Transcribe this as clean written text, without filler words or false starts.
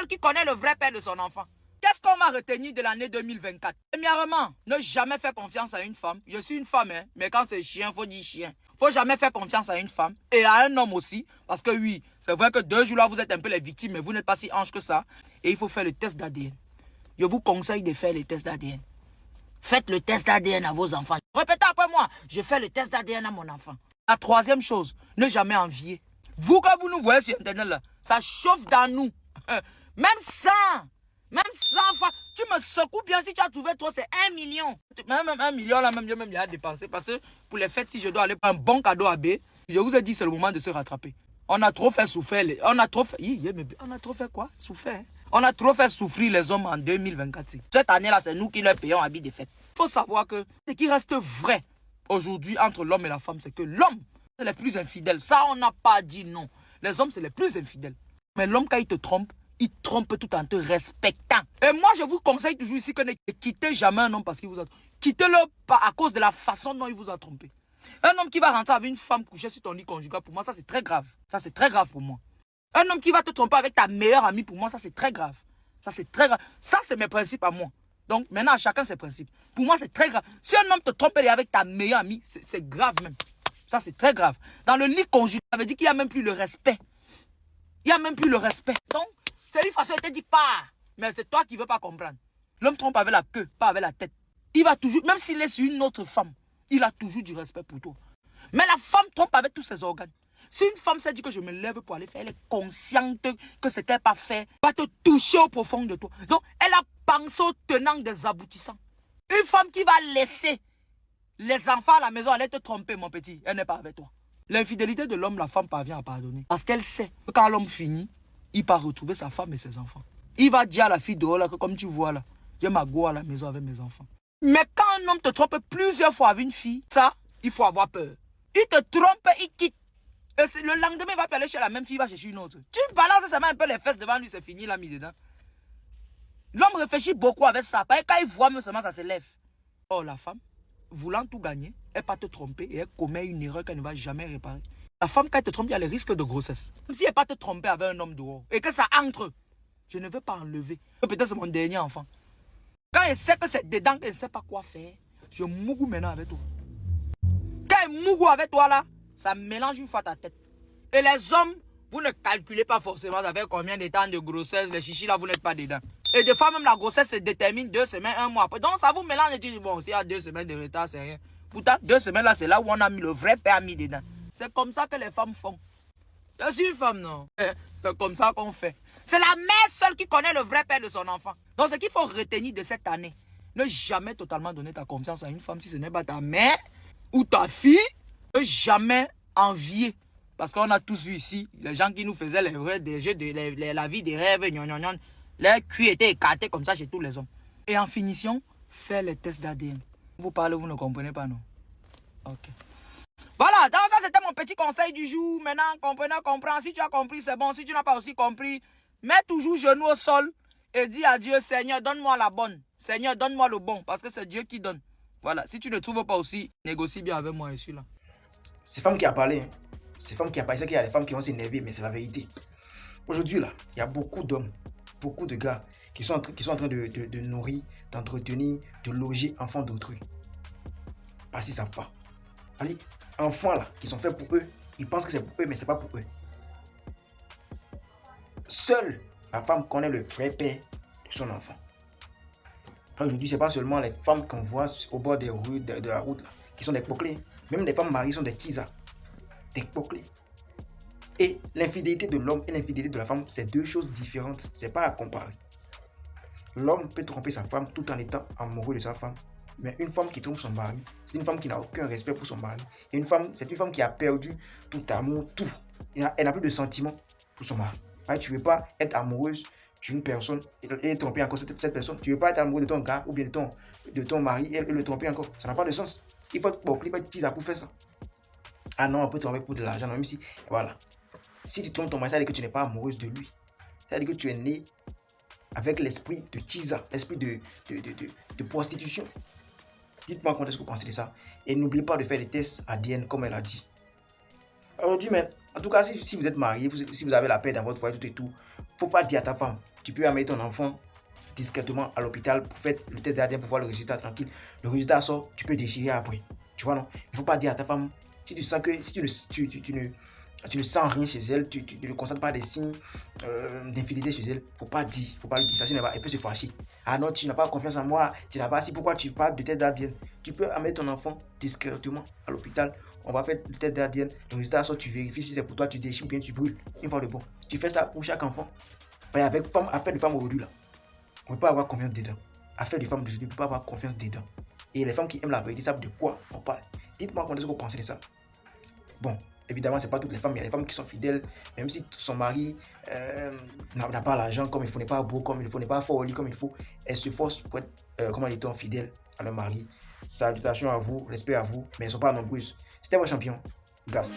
qui connaît le vrai père de son enfant. Qu'est-ce qu'on va retenir de l'année 2024? Premièrement, ne jamais faire confiance à une femme. Je suis une femme, hein, mais quand c'est chien, il faut dire chien. Il ne faut jamais faire confiance à une femme et à un homme aussi. Parce que oui, c'est vrai que 2 jours là, vous êtes un peu les victimes, mais vous n'êtes pas si ange que ça. Et il faut faire le test d'ADN. Je vous conseille de faire le test d'ADN. Faites le test d'ADN à vos enfants. Répétez après moi, je fais le test d'ADN à mon enfant. La troisième chose, ne jamais envier. Vous, quand vous nous voyez sur Internet, là, ça chauffe dans nous. Même 100 fois, tu me secoues bien si tu as trouvé trop, c'est 1 million. Même 1 million, là, même il y a à dépenser. Parce que pour les fêtes, si je dois aller prendre un bon cadeau à B, je vous ai dit, c'est le moment de se rattraper. On a trop fait souffrir. On a trop fait quoi? Souffrir. Hein? On a trop fait souffrir les hommes en 2024. Cette année-là, c'est nous qui leur payons habits de fête. Il faut savoir que ce qui reste vrai aujourd'hui entre l'homme et la femme, c'est que l'homme, c'est le plus infidèle. Ça, on n'a pas dit non. Les hommes, c'est les plus infidèles. Mais l'homme, quand il te trompe tout en te respectant. Et moi, je vous conseille toujours ici que ne quittez jamais un homme parce qu'il vous a trompé. Quittez-le à cause de la façon dont il vous a trompé. Un homme qui va rentrer avec une femme couchée sur ton lit conjugal, pour moi, ça c'est très grave. Ça c'est très grave pour moi. Un homme qui va te tromper avec ta meilleure amie, pour moi, ça c'est très grave. Ça c'est très grave. Ça c'est mes principes à moi. Donc maintenant, chacun ses principes. Pour moi, c'est très grave. Si un homme te trompe avec ta meilleure amie, c'est grave même. Ça c'est très grave. Dans le lit conjugal, ça veut dire qu'il n'y a même plus le respect. Il n'y a même plus le respect. Donc, c'est une façon de te dire pas. Mais c'est toi qui ne veux pas comprendre. L'homme trompe avec la queue, pas avec la tête. Il va toujours, même s'il est sur une autre femme, il a toujours du respect pour toi. Mais la femme trompe avec tous ses organes. Si une femme s'est dit que je me lève pour aller faire, elle est consciente que ce qu'elle pas fait va te toucher au profond de toi. Donc, elle a pensé au tenant des aboutissants. Une femme qui va laisser les enfants à la maison aller te tromper, mon petit, elle n'est pas avec toi. L'infidélité de l'homme, la femme parvient à pardonner. Parce qu'elle sait que quand l'homme finit, il part retrouver sa femme et ses enfants. Il va dire à la fille dehors là que comme tu vois là, j'ai ma go à la maison avec mes enfants. Mais quand un homme te trompe plusieurs fois avec une fille, ça, il faut avoir peur. Il te trompe, il quitte. Et le lendemain, il va aller chez la même fille, il va chercher une autre. Tu balances seulement un peu les fesses devant lui, c'est fini, il a mis dedans. L'homme réfléchit beaucoup avec ça. Parce que quand il voit même seulement, ça se lève. Oh, la femme, voulant tout gagner, elle pas te tromper et elle commet une erreur qu'elle ne va jamais réparer. La femme, quand elle te trompe, il y a le risque de grossesse. Même si elle ne pas te tromper avec un homme dehors et que ça entre, je ne veux pas enlever. Peut-être c'est mon dernier enfant. Quand elle sait que c'est dedans, qu'elle ne sait pas quoi faire, je mougou maintenant avec toi. Quand elle mougou avec toi là, ça mélange une fois ta tête. Et les hommes, vous ne calculez pas forcément avec combien de temps de grossesse, les chichis là, vous n'êtes pas dedans. Et des fois même la grossesse se détermine 2 semaines, 1 mois après. Donc ça vous mélange et tu dis, bon, s'il y a 2 semaines de retard, c'est rien. Pourtant, 2 semaines là, c'est là où on a mis le vrai père mis dedans. C'est comme ça que les femmes font. Je suis une femme, non? C'est comme ça qu'on fait. C'est la mère seule qui connaît le vrai père de son enfant. Donc ce qu'il faut retenir de cette année, ne jamais totalement donner ta confiance à une femme si ce n'est pas ta mère ou ta fille. Ne jamais envier. Parce qu'on a tous vu ici, les gens qui nous faisaient les vrais des jeux, la vie des rêves, leur cul était écarté comme ça chez tous les hommes. Et en finition, faire les tests d'ADN. Vous parlez, vous ne comprenez pas, non? Ok. Voilà, donc ça c'était mon petit conseil du jour. Maintenant, comprenez, comprends. Si tu as compris, c'est bon. Si tu n'as pas aussi compris, mets toujours genou au sol et dis à Dieu, Seigneur, donne-moi la bonne. Seigneur, donne-moi le bon, parce que c'est Dieu qui donne. Voilà, si tu ne trouves pas aussi, négocie bien avec moi, je suis là. C'est femme qui a parlé. Hein. C'est femme qui a parlé. C'est qu'il y a des femmes qui vont s'énerver, mais c'est la vérité. Aujourd'hui, là, il y a beaucoup d'hommes, beaucoup de gars qui sont en train de nourrir, d'entretenir, de loger enfants d'autrui. Parce qu'ils ne savent pas. Allez, enfants là, qui sont faits pour eux, ils pensent que c'est pour eux, mais c'est pas pour eux. Seule la femme connaît le vrai père de son enfant. Aujourd'hui, ce n'est pas seulement les femmes qu'on voit au bord des rues, de la route, là, qui sont des poclés. Même les femmes mariées sont des tisas, des poclés. Et l'infidélité de l'homme et l'infidélité de la femme, c'est deux choses différentes. Ce n'est pas à comparer. L'homme peut tromper sa femme tout en étant amoureux de sa femme. Mais une femme qui trompe son mari, c'est une femme qui n'a aucun respect pour son mari. Et c'est une femme qui a perdu tout amour, tout. Elle n'a plus de sentiments pour son mari. Tu ne veux pas être amoureuse d'une personne et tromper encore cette personne. Tu ne veux pas être amoureux de ton gars ou bien de ton mari et le tromper encore. Ça n'a pas de sens. Il faut être teaser pour faire ça. Ah non, on peut tromper pour de l'argent, même si, voilà. Si tu trompes ton mari, ça veut dire que tu n'es pas amoureuse de lui. Ça veut dire que tu es né avec l'esprit de teaser, l'esprit de prostitution. Dites-moi quand est-ce que vous pensez de ça. Et n'oubliez pas de faire des tests ADN comme elle a dit. Aujourd'hui, En tout cas, si vous êtes marié, si vous avez la paix dans votre foyer, tout et tout, faut pas dire à ta femme, tu peux amener ton enfant discrètement à l'hôpital pour faire le test d'ADN pour voir le résultat tranquille. Le résultat sort, tu peux déchirer après. Tu vois, non? Il faut pas dire à ta femme, si tu sens que si tu ne sens rien chez elle, tu ne constates pas des signes d'infidélité chez elle, faut pas dire, faut pas lui dire ça, sinon elle peut se fâcher. Ah non, tu n'as pas confiance en moi, tu n'as pas si pourquoi tu parles de test d'ADN. Tu peux amener ton enfant discrètement à l'hôpital, on va faire le test d'ADN, le résultat sort, tu vérifies si c'est pour toi, tu déchires ou bien tu brûles. Une fois le bon. Tu fais ça pour chaque enfant. Mais avec affaire de femme aujourd'hui là, on ne peut pas avoir confiance dedans. Affaire de femme d'aujourd'hui, on ne peut pas avoir confiance dedans. Et les femmes qui aiment la vérité savent de quoi on parle. Dites-moi quand est-ce que vous pensez de ça. Bon, évidemment, ce n'est pas toutes les femmes. Il y a des femmes qui sont fidèles, même si son mari n'a pas l'argent comme il faut, n'est pas beau comme il faut, n'est pas fort au lit comme il faut. Elles se forcent pour être, comment dit-on, fidèles à leur mari. Salutations à vous, respect à vous, mais elles ne sont pas nombreuses. C'était votre champion, Gas.